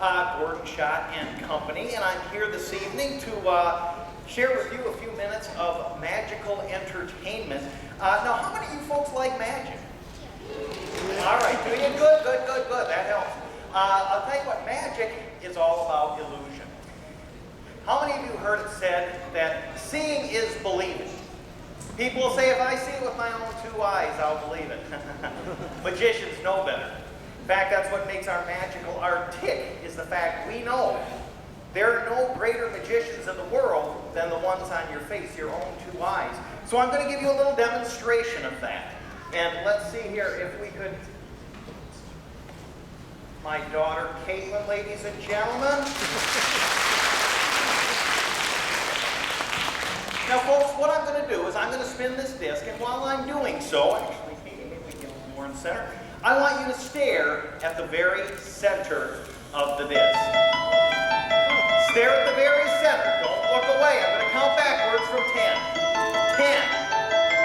Gordon Schott and Company, and I'm here this evening to share with you a few minutes of magical entertainment. Now, how many of you folks like magic? All right, doing good, that helps. I'll tell you what, magic is all about illusion. How many of you heard it said that seeing is believing? People will say, if I see it with my own two eyes, I'll believe it. Magicians know better. In fact, that's what makes our magical art tick, is the fact we know there are no greater magicians in the world than the ones on your face, your own two eyes. So I'm going to give you a little demonstration of that. And let's see here if we could... My daughter, Caitlin, ladies and gentlemen. Now, folks, what I'm going to do is I'm going to spin this disc, and while I'm doing so, actually, maybe we get a little more in the center, I want you to stare at the very center of the disc. Stare at the very center. Don't look away. I'm going to count backwards from 10. 10,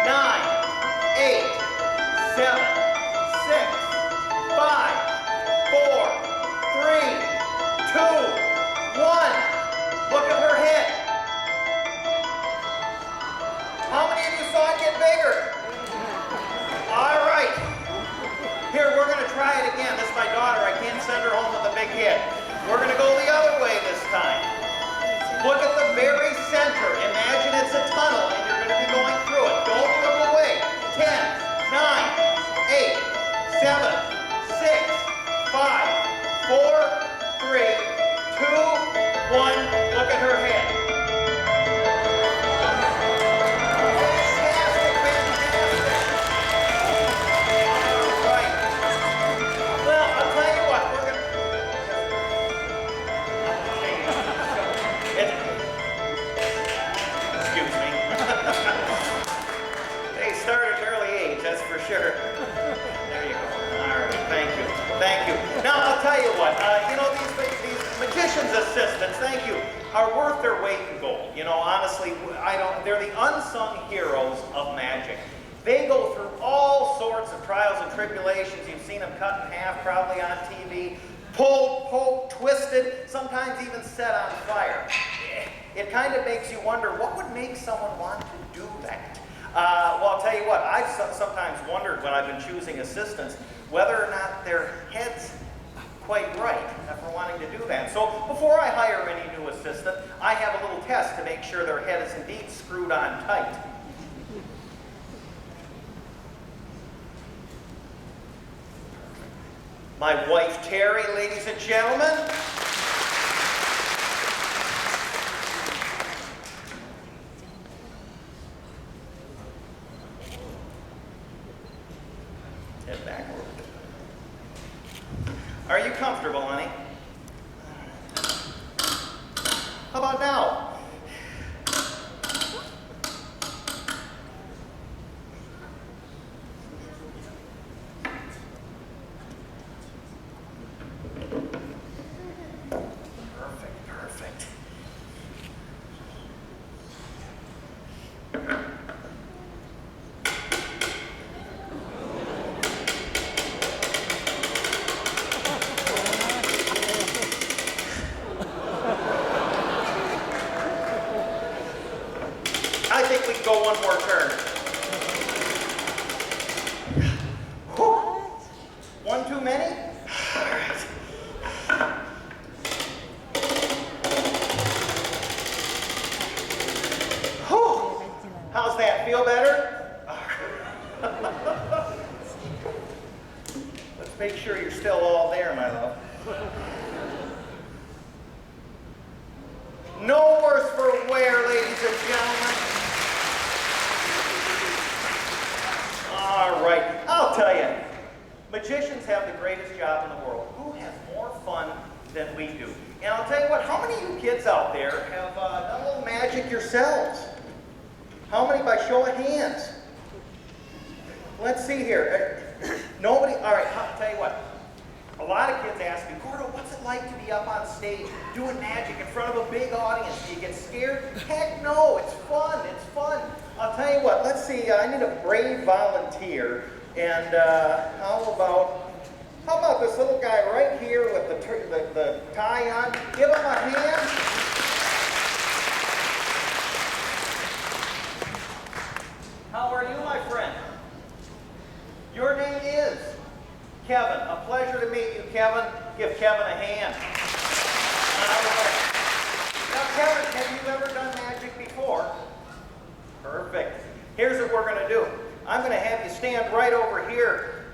9, 8, 7, 6, 5, 4, 3, 2, 1. Look at her head. How many of you saw it get bigger? All right. Here, we're going to try it again. This is my daughter. I can't send her home with a big head. We're going to go the other way this time. Look at the very center. Imagine it's a tunnel and you're going to be going through it. Don't look away. 10, 9, 8, 7, 6, 5, 4, 3, 2, 1. Look at her head. Sure. There you go. All right. Thank you. Thank you. Now, I'll tell you what. You know, these magician's assistants, thank you, are worth their weight in gold. You know, honestly, they're the unsung heroes of magic. They go through all sorts of trials and tribulations. You've seen them cut in half, probably on TV, pulled, poked, twisted, sometimes even set on fire. It kind of makes you wonder, what would make someone want to do that? Well, I'll tell you what, I've sometimes wondered when I've been choosing assistants whether or not their head's quite right for wanting to do that. So before I hire any new assistant, I have a little test to make sure their head is indeed screwed on tight. My wife, Terry, ladies and gentlemen. Head backward. Are you comfortable, honey? How about now? Perfect. I think we can go one more turn. Whew. One too many? All right. Whew. How's that? Feel better? Let's make sure you're still all there, my love. No worse for wear, ladies and gentlemen. All right, I'll tell you, magicians have the greatest job in the world. Who has more fun than we do? And I'll tell you what, how many of you kids out there have done a little magic yourselves? How many by show of hands? Let's see here. Nobody? All right, I'll tell you what. A lot of kids ask me, Gordo, what's it like to be up on stage doing magic in front of a big audience? Do you get scared? Heck no, it's fun, it's fun. I'll tell you what, let's see, I need a brave volunteer. And how about about this little guy right here with the tie on? Give him a hand. How are you, my friend? Your name is Kevin. A pleasure to meet you, Kevin. Give Kevin a hand. Now, Kevin, have you ever done magic before? Perfect. Here's what we're going to do. I'm going to have you stand right over here,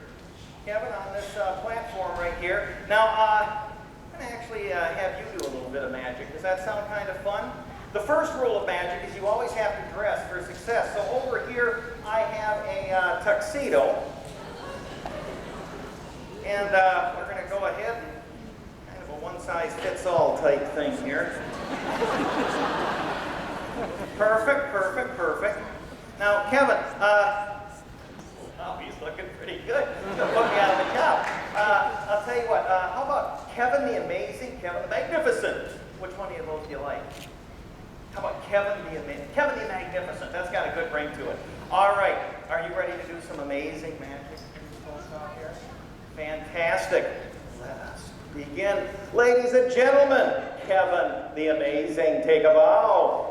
Kevin, on this platform right here. Now, I'm going to actually have you do a little bit of magic. Does that sound kind of fun? The first rule of magic is you always have to dress for success. So over here, I have a tuxedo. And we're going to go ahead and kind of a one-size-fits-all type thing here. Perfect, perfect, perfect. Now, Kevin, oh, he's looking pretty good. He's going to put me out of the job. I'll tell you what, how about Kevin the Amazing, Kevin the Magnificent? Which one of those do you like? How about Kevin the Amazing? Kevin the Magnificent. That's got a good ring to it. All right. Are you ready to do some amazing magic out here? Fantastic. Let us begin. Ladies and gentlemen, Kevin the Amazing, take a bow.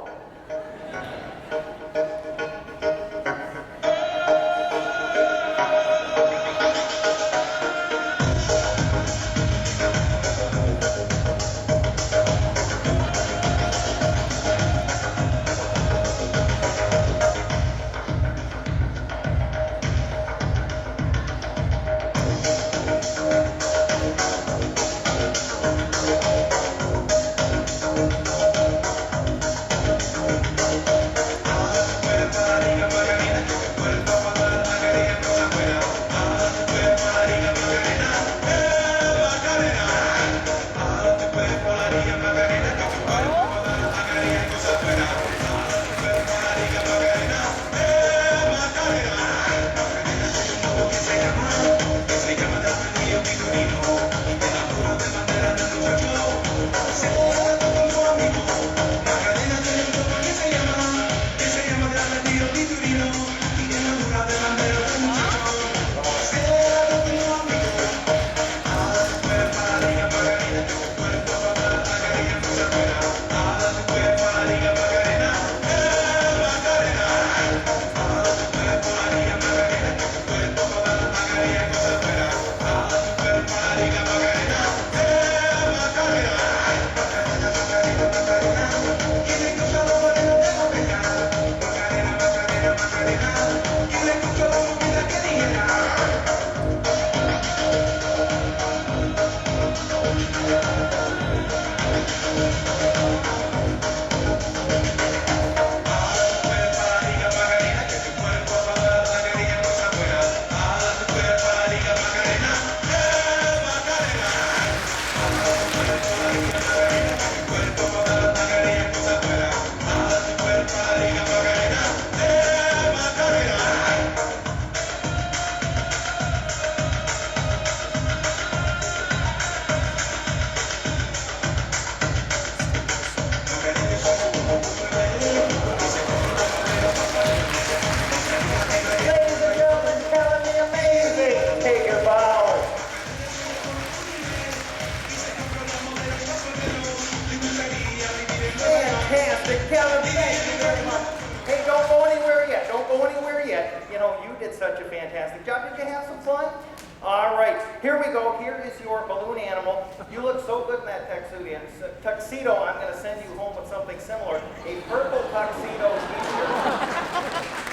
Tuxedo, I'm going to send you home with something similar. A purple tuxedo t-shirt.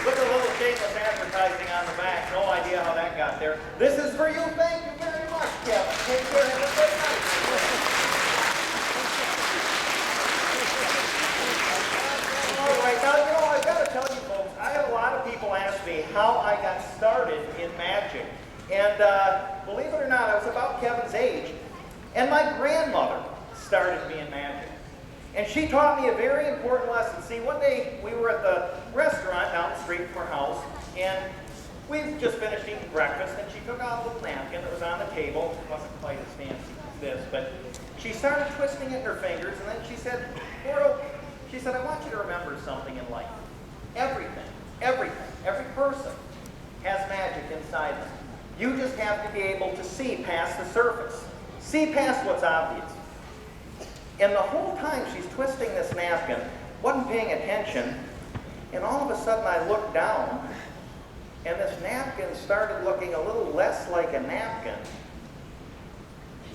Look at a little shameless advertising on the back. No idea how that got there. This is for you. Thank you very much, Kevin. Take care. Have a great night. All right. Now, you know, I've got to tell you folks, I have a lot of people ask me how I got started in magic. And believe it or not, I was about Kevin's age. And my grandmother started me in magic. And she taught me a very important lesson. See, one day we were at the restaurant down the street from our house, and we just finished eating breakfast, and she took out a little napkin that was on the table. It wasn't quite as fancy as this, but she started twisting it in her fingers, and then she said, Laurel, she said, I want you to remember something in life. Everything, every person has magic inside them. You just have to be able to see past the surface. See past what's obvious. And the whole time she's twisting this napkin, wasn't paying attention, and all of a sudden I looked down, and this napkin started looking a little less like a napkin,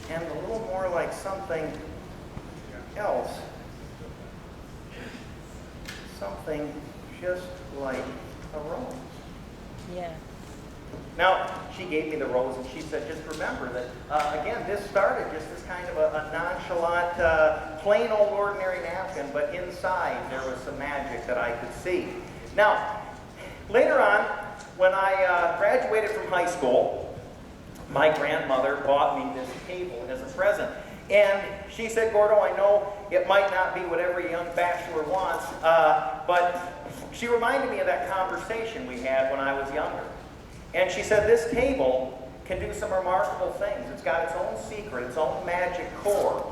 and a little more like something else. Something just like a rose. Yeah. Now, she gave me the rose and she said, just remember that, again, this started just as kind of a nonchalant, plain old ordinary napkin, but inside there was some magic that I could see. Now, later on, when I graduated from high school, my grandmother bought me this table as a present. And she said, Gordo, I know it might not be what every young bachelor wants, but she reminded me of that conversation we had when I was younger. And she said, this table can do some remarkable things. It's got its own secret, its own magic core.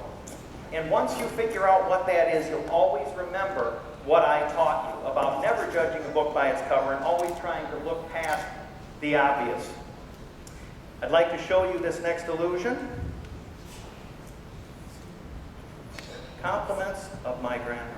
And once you figure out what that is, you'll always remember what I taught you about never judging a book by its cover and always trying to look past the obvious. I'd like to show you this next illusion. Compliments of my grandmother.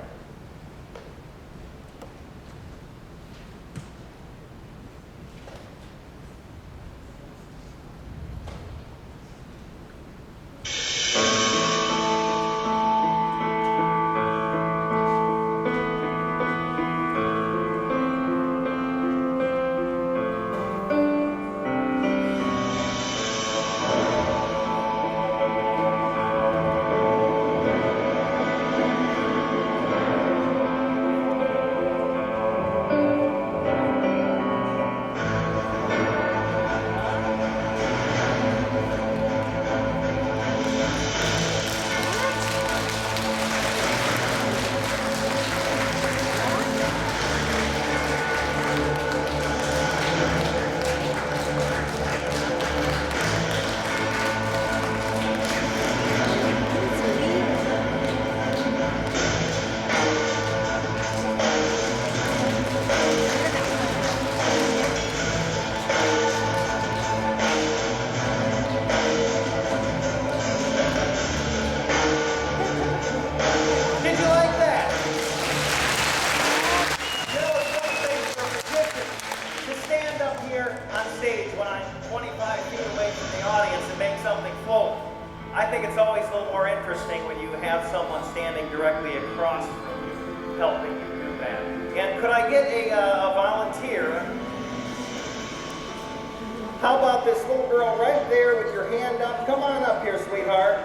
How about this little girl right there with your hand up? Come on up here, sweetheart.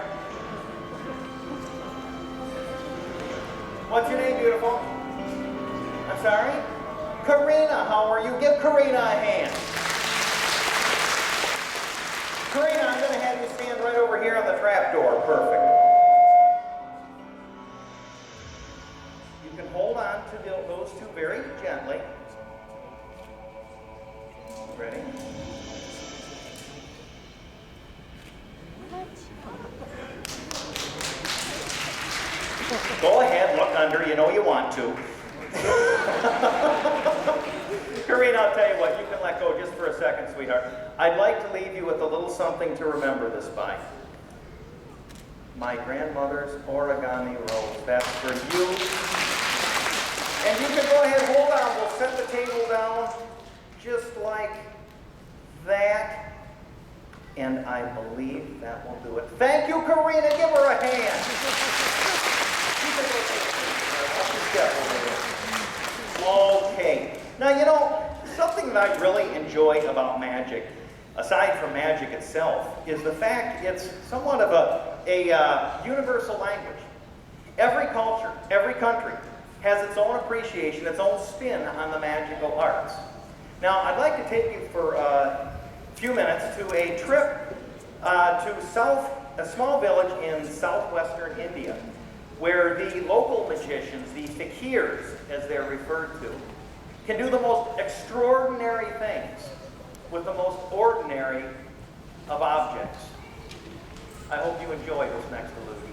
What's your name, beautiful? I'm sorry? Karina, how are you? Give Karina a hand. Karina, I'm going to have you stand right over here on the trap door. Perfect. You can hold on to those two very gently. Ready? Go ahead, look under, you know you want to. Karina, I'll tell you what, you can let go just for a second, sweetheart. I'd like to leave you with a little something to remember this by. My grandmother's origami rose. That's for you. And you can go ahead, hold on, we'll set the table down just like that. And I believe that will do it. Thank you, Karina. Give her a hand. Okay. Now, you know, something that I really enjoy about magic, aside from magic itself, is the fact it's somewhat of a universal language. Every culture, every country has its own appreciation, its own spin on the magical arts. Now, I'd like to take you for a few minutes to a trip to a small village in southwestern India, where the local magicians, the fakirs as they're referred to, can do the most extraordinary things with the most ordinary of objects. I hope you enjoy this next illusion.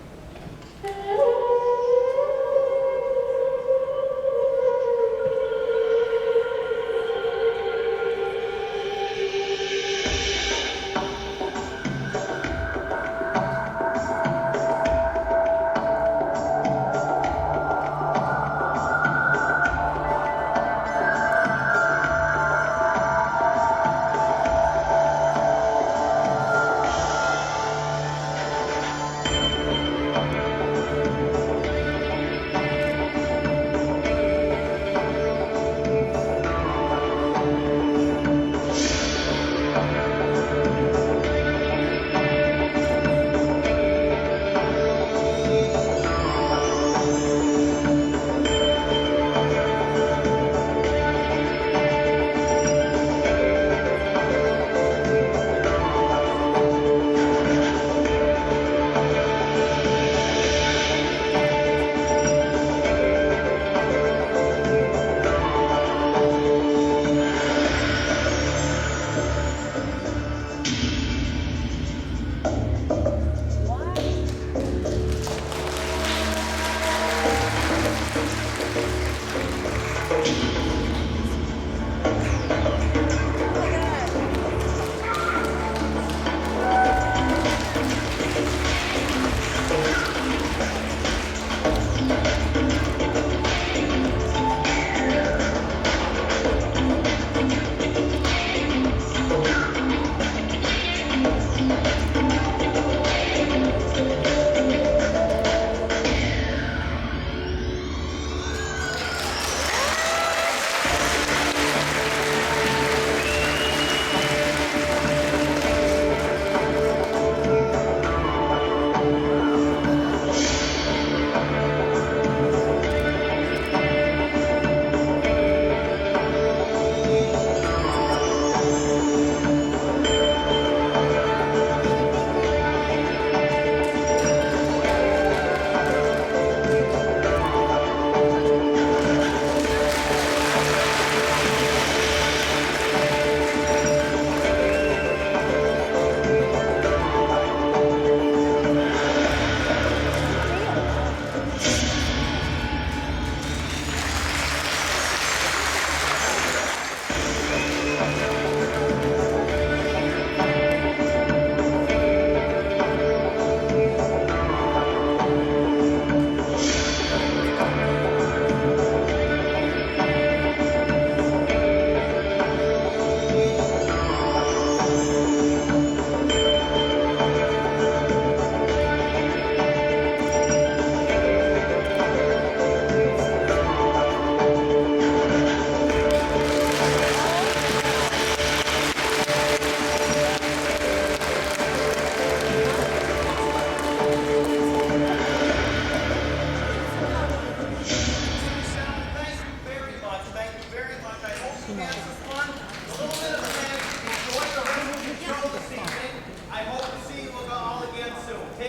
You know.